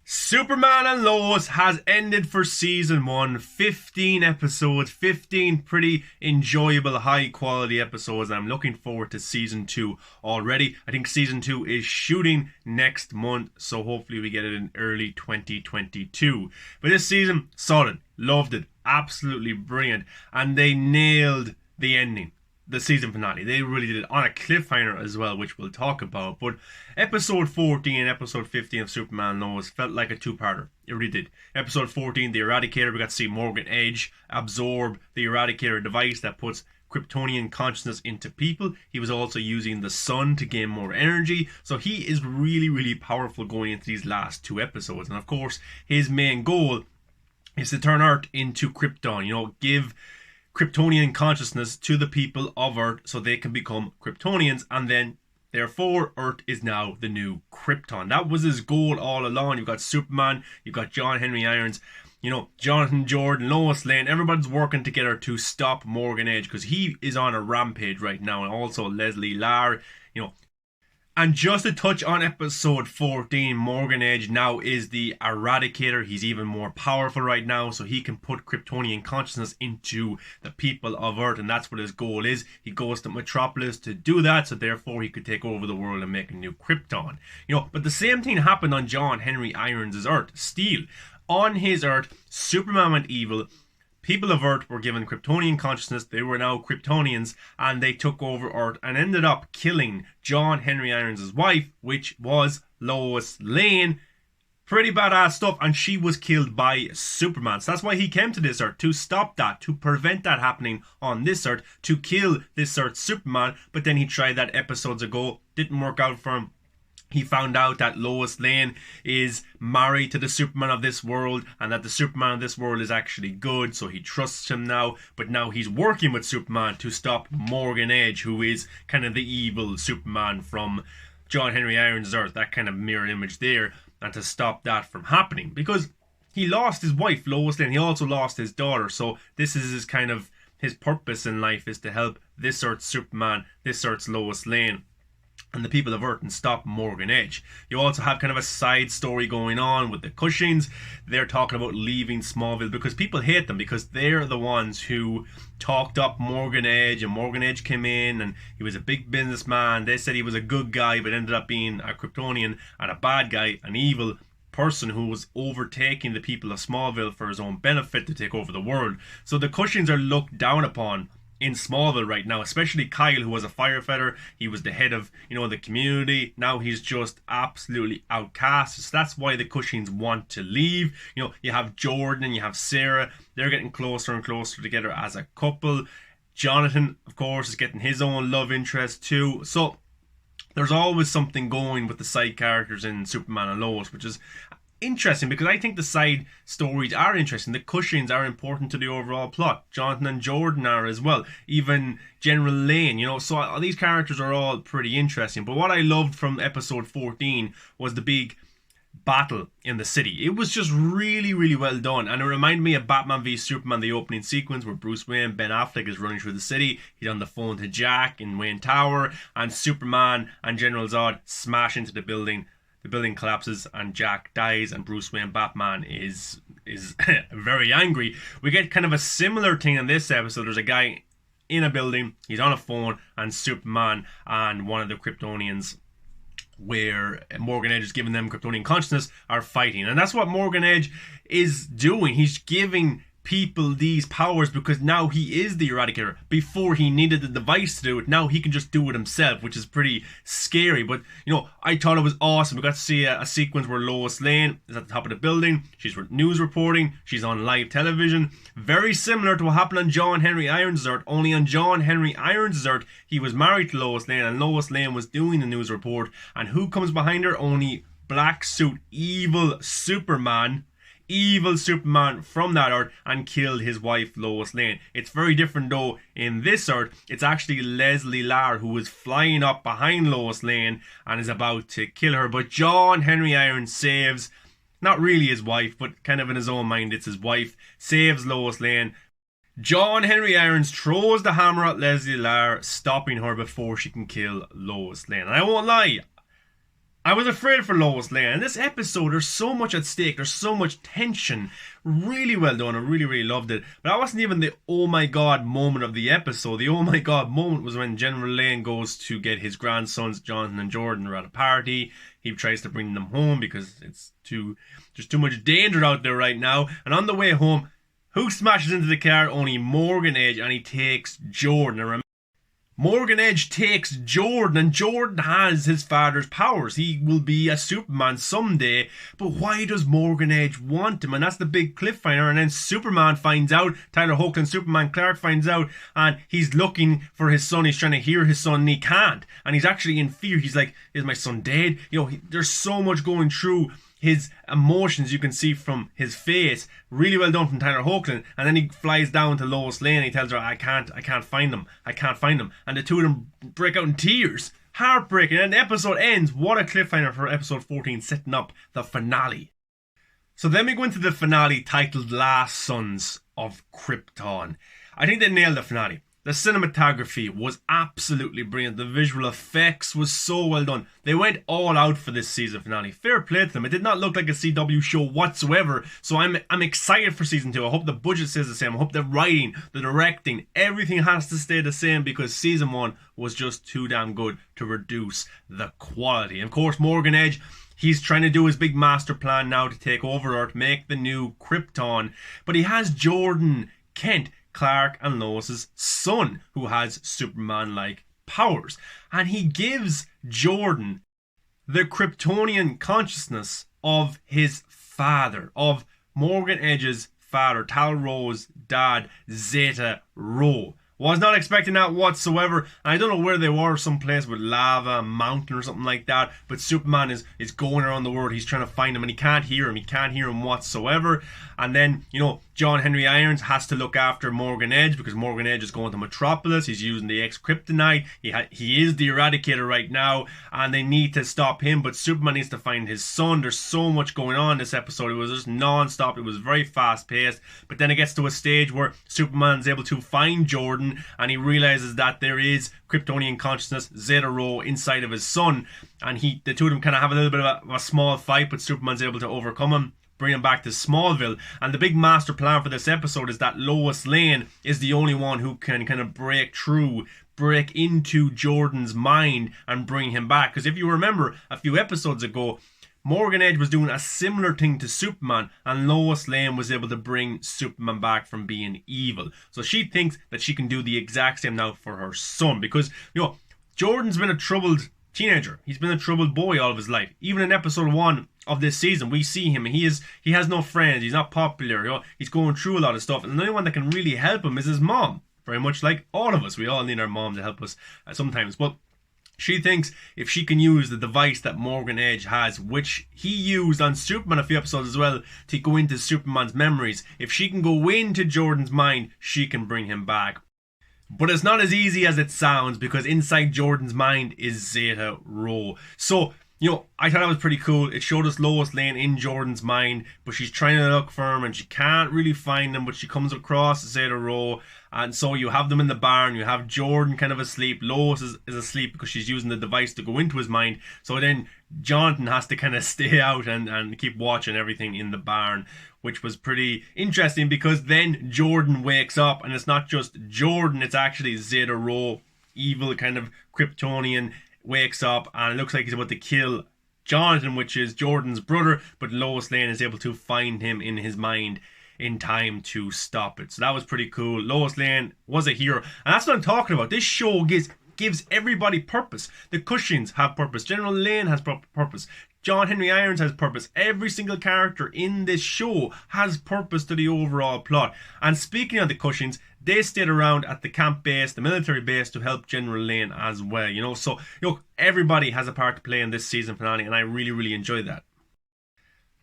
Superman and Lois has ended for season 1. 15 episodes, 15 pretty enjoyable, high quality episodes. I'm looking forward to season 2 already. I think season 2 is shooting next month, so hopefully we get it in early 2022. But this season, solid, loved it, absolutely brilliant, and they nailed the ending. The season finale. They really did it on a cliffhanger as well, which we'll talk about. But episode 14 and episode 15 of Superman and Lois felt like a two-parter. It really did. Episode 14, the Eradicator, we got to see Morgan Edge absorb the Eradicator device that puts Kryptonian consciousness into people. He was also using the sun to gain more energy. So he is really, really powerful going into these last two episodes. And of course, his main goal is to turn Earth into Krypton. Give Kryptonian consciousness to the people of Earth so they can become Kryptonians, and then therefore Earth is now the new Krypton. That was his goal all along. You've got Superman, you've got John Henry Irons, Jonathan Jordan, Lois Lane, everybody's working together to stop Morgan Edge because he is on a rampage right now, and also Leslie Larr. And just to touch on episode 14, Morgan Edge now is the Eradicator. He's even more powerful right now, so he can put Kryptonian consciousness into the people of Earth, and that's what his goal is. He goes to Metropolis to do that, so therefore he could take over the world and make a new Krypton. But the same thing happened on John Henry Irons' Earth, Steel. On his Earth, Superman went evil. People of Earth were given Kryptonian consciousness. They were now Kryptonians, and they took over Earth and ended up killing John Henry Irons' wife, which was Lois Lane. Pretty badass stuff, and she was killed by Superman. So that's why he came to this Earth, to stop that, to prevent that happening on this Earth, to kill this Earth's Superman. But then he tried that episodes ago. Didn't work out for him. He found out that Lois Lane is married to the Superman of this world, and that the Superman of this world is actually good, so he trusts him now. But now he's working with Superman to stop Morgan Edge, who is kind of the evil Superman from John Henry Irons' Earth, that kind of mirror image there, and to stop that from happening. Because he lost his wife, Lois Lane. He also lost his daughter, so this is his purpose in life, is to help this Earth's Superman, this Earth's Lois Lane, and the people of Earth, and stop Morgan Edge. You also have kind of a side story going on with the Cushings. They're talking about leaving Smallville because people hate them, because they're the ones who talked up Morgan Edge, and Morgan Edge came in and he was a big businessman. They said he was a good guy but ended up being a Kryptonian and a bad guy, an evil person who was overtaking the people of Smallville for his own benefit to take over the world. So the Cushings are looked down upon in Smallville right now, especially Kyle, who was a firefighter. He was the head of, the community. Now he's just absolutely outcast. So that's why the Cushings want to leave. You have Jordan and you have Sarah. They're getting closer and closer together as a couple. Jonathan, of course, is getting his own love interest too. So there's always something going with the side characters in Superman and Lois, which is interesting, because I think the side stories are interesting. The Cushings are important to the overall plot. Jonathan and Jordan are as well. Even General Lane, so these characters are all pretty interesting. But what I loved from episode 14 was the big battle in the city. It was just really, really well done, and it reminded me of Batman v Superman, the opening sequence where Bruce Wayne, Ben Affleck, is running through the city. He's on the phone to Jack in Wayne Tower, and Superman and General Zod smash into the building. The building collapses and Jack dies, and Bruce Wayne, Batman, is very angry. We get kind of a similar thing in this episode. There's a guy in a building, he's on a phone, and Superman and one of the Kryptonians, where Morgan Edge is giving them Kryptonian consciousness, are fighting. And that's what Morgan Edge is doing. He's giving people these powers because now he is the Eradicator. Before, he needed the device to do it. Now he can just do it himself, which is pretty scary. But I thought it was awesome. We got to see a sequence where Lois Lane is at the top of the building. She's news reporting. She's on live television. Very similar to what happened on John Henry Irons' Earth. Only on John Henry Irons' Earth, he was married to Lois Lane, and Lois Lane was doing the news report. And who comes behind her? Only black suit evil Superman from that Earth, and killed his wife Lois Lane. It's very different though in this Earth. It's actually Leslie Larr who is flying up behind Lois Lane and is about to kill her, but John Henry Irons saves, not really his wife, but kind of in his own mind it's his wife, saves Lois Lane. John Henry Irons throws the hammer at Leslie Larr, stopping her before she can kill Lois Lane. And I won't lie, I was afraid for Lois Lane. In this episode, there's so much at stake. There's so much tension. Really well done. I really, really loved it. But that wasn't even the oh my god moment of the episode. The oh my god moment was when General Lane goes to get his grandsons, Jonathan and Jordan, are at a party. He tries to bring them home because there's too much danger out there right now. And on the way home, who smashes into the car? Only Morgan Edge, and he takes Jordan. Morgan Edge takes Jordan, and Jordan has his father's powers. He will be a Superman someday, but why does Morgan Edge want him? And that's the big cliffhanger. And then Superman finds out, Tyler Hoechlin, Superman Clark finds out, and he's looking for his son. He's trying to hear his son, and he can't. And he's actually in fear. He's like, is my son dead? There's so much going through his emotions, you can see from his face. Really well done from Tyler Hoechlin. And then he flies down to Lois Lane and he tells her, I can't find them. And the two of them break out in tears. Heartbreaking. And the episode ends. What a cliffhanger for episode 14, setting up the finale. So then we go into the finale titled Last Sons of Krypton. I think they nailed the finale. The cinematography was absolutely brilliant. The visual effects was so well done. They went all out for this season finale. Fair play to them. It did not look like a CW show whatsoever. So I'm excited for season 2. I hope the budget stays the same. I hope the writing, the directing, everything has to stay the same because season 1 was just too damn good to reduce the quality. And of course, Morgan Edge, he's trying to do his big master plan now to take over Earth, make the new Krypton. But he has Jordan Kent, Clark and Lois's son, who has Superman-like powers. And he gives Jordan the Kryptonian consciousness of his father, of Morgan Edge's father, Tal-Rho's dad, Zeta Rho. Was not expecting that whatsoever. And I don't know where they were, someplace with lava, a mountain or something like that. But Superman is going around the world. He's trying to find him and he can't hear him. He can't hear him whatsoever. And then, John Henry Irons has to look after Morgan Edge because Morgan Edge is going to Metropolis. He's using the X-Kryptonite. He is the Eradicator right now, and they need to stop him. But Superman needs to find his son. There's so much going on in this episode. It was just non-stop. It was very fast-paced. But then it gets to a stage where Superman's able to find Jordan, and he realizes that there is Kryptonian consciousness, Zeta Rho, inside of his son. And the two of them kind of have a little bit of a small fight, but Superman's able to overcome him, bring him back to Smallville. And the big master plan for this episode is that Lois Lane is the only one who can kind of break into Jordan's mind and bring him back. Because if you remember a few episodes ago, Morgan Edge was doing a similar thing to Superman, and Lois Lane was able to bring Superman back from being evil. So she thinks that she can do the exact same now for her son, because Jordan's been a troubled teenager. He's been a troubled boy all of his life. Even in episode 1 of this season, we see him. He has no friends. He's not popular. He's going through a lot of stuff, and the only one that can really help him is his mom. Very much like all of us. We all need our mom to help us sometimes. But she thinks if she can use the device that Morgan Edge has, which he used on Superman a few episodes as well, to go into Superman's memories, if she can go into Jordan's mind, she can bring him back. But it's not as easy as it sounds, because inside Jordan's mind is Zeta Rho. So, I thought that was pretty cool. It showed us Lois Lane in Jordan's mind, but she's trying to look for him and she can't really find him, but she comes across Zeta Rho. And so you have them in the barn. You have Jordan kind of asleep. Lois is asleep because she's using the device to go into his mind. So then Jonathan has to kind of stay out and keep watching everything in the barn, which was pretty interesting because then Jordan wakes up and it's not just Jordan, it's actually Zeta Rho, evil kind of Kryptonian, wakes up and it looks like he's about to kill Jonathan, which is Jordan's brother, but Lois Lane is able to find him in his mind in time to stop it. So that was pretty cool. Lois Lane was a hero, and that's what I'm talking about. This show gives everybody purpose. The Cushings have purpose. General Lane has purpose. John Henry Irons has purpose. Every single character in this show has purpose to the overall plot. And speaking of the Cushings, they stayed around at the camp base, the military base, to help General Lane as well. So everybody has a part to play in this season finale, and I really, really enjoyed that.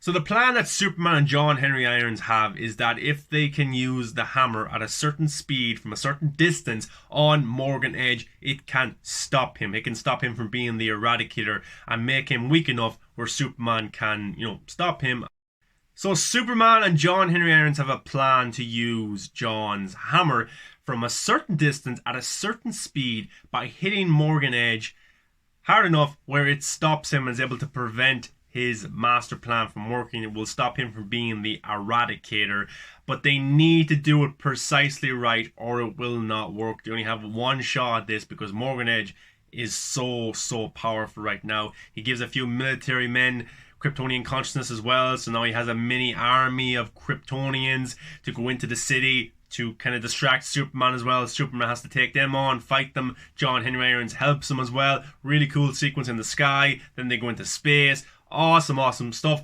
So the plan that Superman and John Henry Irons have is that if they can use the hammer at a certain speed from a certain distance on Morgan Edge, it can stop him. It can stop him from being the Eradicator and make him weak enough where Superman can, stop him. So Superman and John Henry Irons have a plan to use John's hammer from a certain distance at a certain speed by hitting Morgan Edge. hard enough where it stops him and is able to prevent his master plan from working. It will stop him from being the Eradicator, but they need to do it precisely right or it will not work. They only have one shot at this because Morgan Edge is so powerful right now. He gives a few military men Kryptonian consciousness as well, so now he has a mini army of Kryptonians to go into the city to kind of distract Superman as well. Superman has to take them on, fight them. John Henry Irons helps him as well. Really cool sequence in the sky. Then they go into space. Awesome stuff.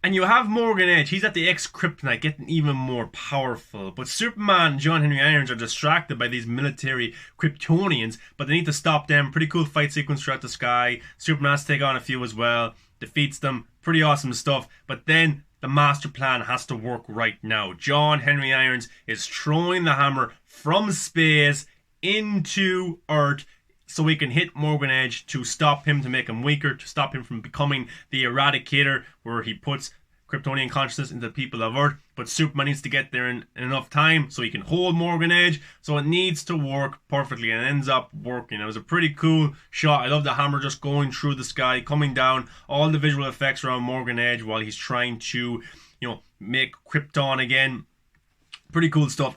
And you have Morgan Edge. He's at the ex-Kryptonite, getting even more powerful. But Superman and John Henry Irons are distracted by these military Kryptonians, but they need to stop them. Pretty cool fight sequence throughout the sky. Superman has to take on a few as well. Defeats them. Pretty awesome stuff. But then the master plan has to work right now. John Henry Irons is throwing the hammer from space into Earth so he can hit Morgan Edge to stop him, to make him weaker, to stop him from becoming the Eradicator, where he puts Kryptonian consciousness into the people of Earth. But Superman needs to get there in enough time so he can hold Morgan Edge. So it needs to work perfectly, and it ends up working. It was a pretty cool shot. I love the hammer just going through the sky, coming down, all the visual effects around Morgan Edge while he's trying to, make Krypton again. Pretty cool stuff.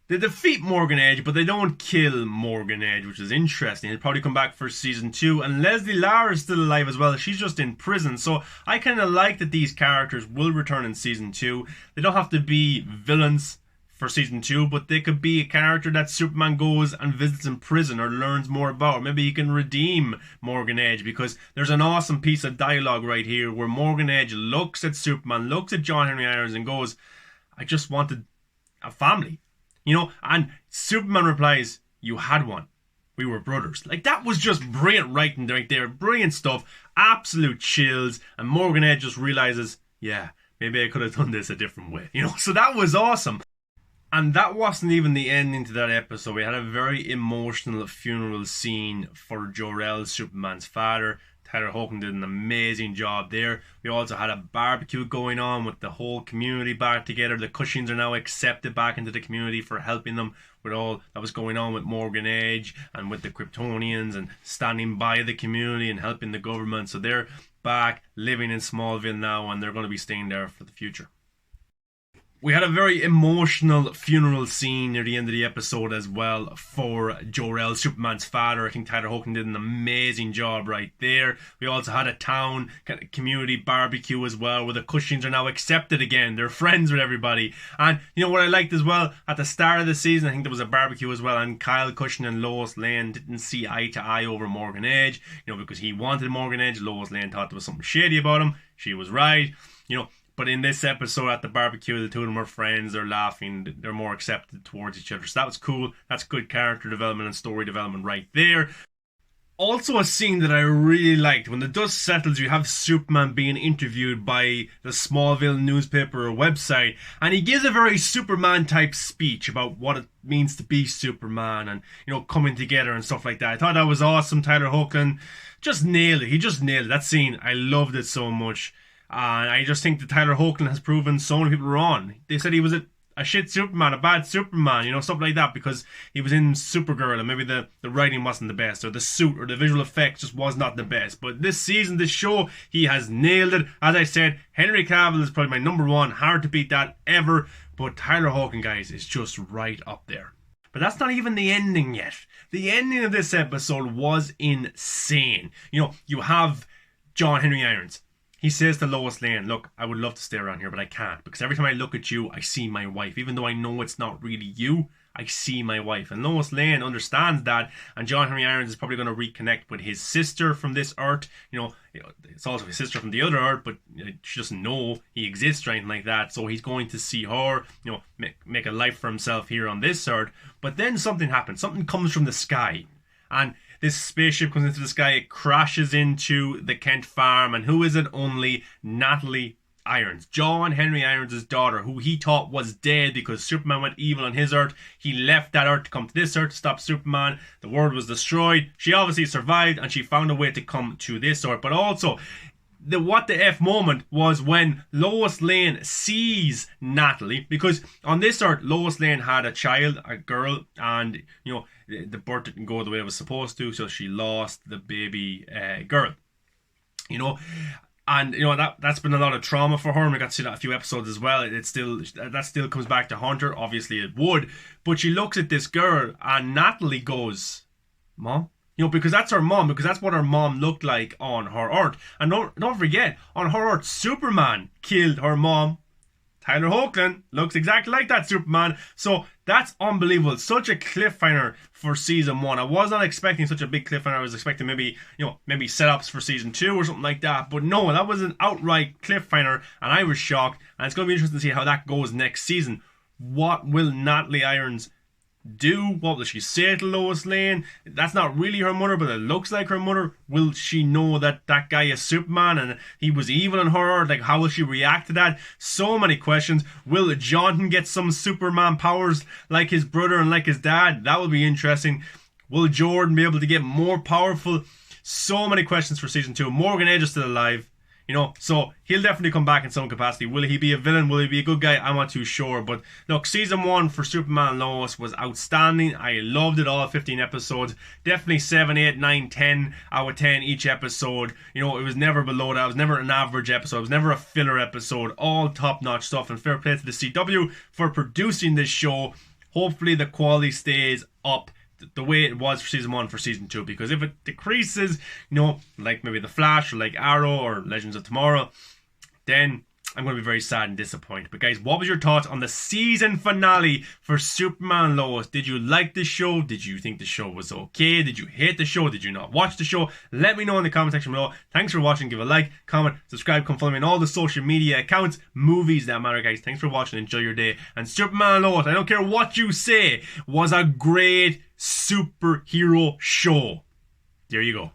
They defeat Morgan Edge, but they don't kill Morgan Edge, which is interesting. He'll probably come back for season 2. And Leslie Lara is still alive as well. She's just in prison. So I kind of like that these characters will return in season 2. They don't have to be villains for season 2, but they could be a character that Superman goes and visits in prison or learns more about. Maybe he can redeem Morgan Edge, because there's an awesome piece of dialogue right here where Morgan Edge looks at Superman, looks at John Henry Irons and goes, I just wanted a family. And Superman replies, you had one. We were brothers. Like, that was just brilliant writing right there. Brilliant stuff. Absolute chills. And Morgan Edge just realizes, yeah, maybe I could have done this a different way. So that was awesome. And that wasn't even the ending to that episode. We had a very emotional funeral scene for Jor-El, Superman's father. Tyler Hoechlin did an amazing job there. We also had a barbecue going on with the whole community back together. The Cushings are now accepted back into the community for helping them with all that was going on with Morgan Edge and with the Kryptonians and standing by the community and helping the government. So they're back living in Smallville now, and they're going to be staying there for the future. We had a very emotional funeral scene near the end of the episode as well for Jor-El, Superman's father. I think Tyler Hoechlin did an amazing job right there. We also had a town kind of community barbecue as well, where the Cushings are now accepted again. They're friends with everybody. And what I liked as well, at the start of the season, I think there was a barbecue as well, and Kyle Cushing and Lois Lane didn't see eye to eye over Morgan Edge, because he wanted Morgan Edge. Lois Lane thought there was something shady about him. She was right, But in this episode at the barbecue, the two of them are friends, they're laughing, they're more accepted towards each other. So that was cool. That's good character development and story development right there. Also a scene that I really liked. When the dust settles, you have Superman being interviewed by the Smallville newspaper or website, and he gives a very Superman-type speech about what it means to be Superman and, coming together and stuff like that. I thought that was awesome. Tyler Hoechlin just nailed it. He just nailed it. That scene, I loved it so much. And I just think that Tyler Hoechlin has proven so many people wrong. They said he was a shit Superman, a bad Superman, stuff like that, because he was in Supergirl and maybe the writing wasn't the best, or the suit or the visual effects just was not the best. But this season, this show, he has nailed it. As I said, Henry Cavill is probably my number one. Hard to beat that ever. But Tyler Hoechlin, guys, is just right up there. But that's not even the ending yet. The ending of this episode was insane. You have John Henry Irons. He says to Lois Lane, look, I would love to stay around here, but I can't, because every time I look at you, I see my wife. Even though I know it's not really you, I see my wife. And Lois Lane understands that, and John Henry Irons is probably going to reconnect with his sister from this Earth. It's also his sister from the other Earth, but she doesn't know he exists or anything like that. So he's going to see her, make a life for himself here on this Earth. But then something happens. Something comes from the sky, and this spaceship comes into the sky, it crashes into the Kent farm, and who is it? Only Natalie Irons, John Henry Irons' daughter, who he thought was dead because Superman went evil on his Earth. He left that Earth to come to this Earth to stop Superman. The world was destroyed. She obviously survived, and she found a way to come to this Earth. But also, the what the F moment was when Lois Lane sees Natalie, because on this earth Lois Lane had a child, a girl, and the birth didn't go the way it was supposed to, so she lost the baby girl. And that's been a lot of trauma for her, and we got to see that a few episodes as well. That still comes back to haunt her. Obviously it would, but she looks at this girl and Natalie goes, "Mom." Because that's her mom, because that's what her mom looked like on her earth. And don't forget, on her earth, Superman killed her mom. Tyler Hoechlin looks exactly like that Superman. So that's unbelievable. Such a cliffhanger for season 1. I was not expecting such a big cliffhanger. I was expecting maybe setups for season 2 or something like that. But no, that was an outright cliffhanger, and I was shocked. And it's going to be interesting to see how that goes next season. What will Natalie Irons do? What will she say to Lois Lane? That's not really her mother, but it looks like her mother. Will she know that guy is Superman and he was evil on her? Like, how will she react to that? So many questions. Will Jonathan get some Superman powers like his brother and like his dad? That will be interesting. Will Jordan be able to get more powerful? So many questions for season 2. Morgan Edge is still alive. So he'll definitely come back in some capacity. Will he be a villain? Will he be a good guy? I'm not too sure. But look, season 1 for Superman and Lois was outstanding. I loved it all, 15 episodes. Definitely 7, 8, 9, 10 out of 10 each episode. It was never below that. It was never an average episode. It was never a filler episode. All top-notch stuff. And fair play to the CW for producing this show. Hopefully the quality stays up the way it was for season 1 for season 2, because if it decreases, like maybe The Flash or like Arrow or Legends of Tomorrow, then I'm going to be very sad and disappointed. But guys, what was your thoughts on the season finale for Superman and Lois? Did you like the show? Did you think the show was okay? Did you hate the show? Did you not watch the show? Let me know in the comment section below. Thanks for watching. Give a like, comment, subscribe, come follow me on all the social media accounts, movies that matter, guys. Thanks for watching. Enjoy your day. And Superman and Lois, I don't care what you say, was a great superhero show. There you go.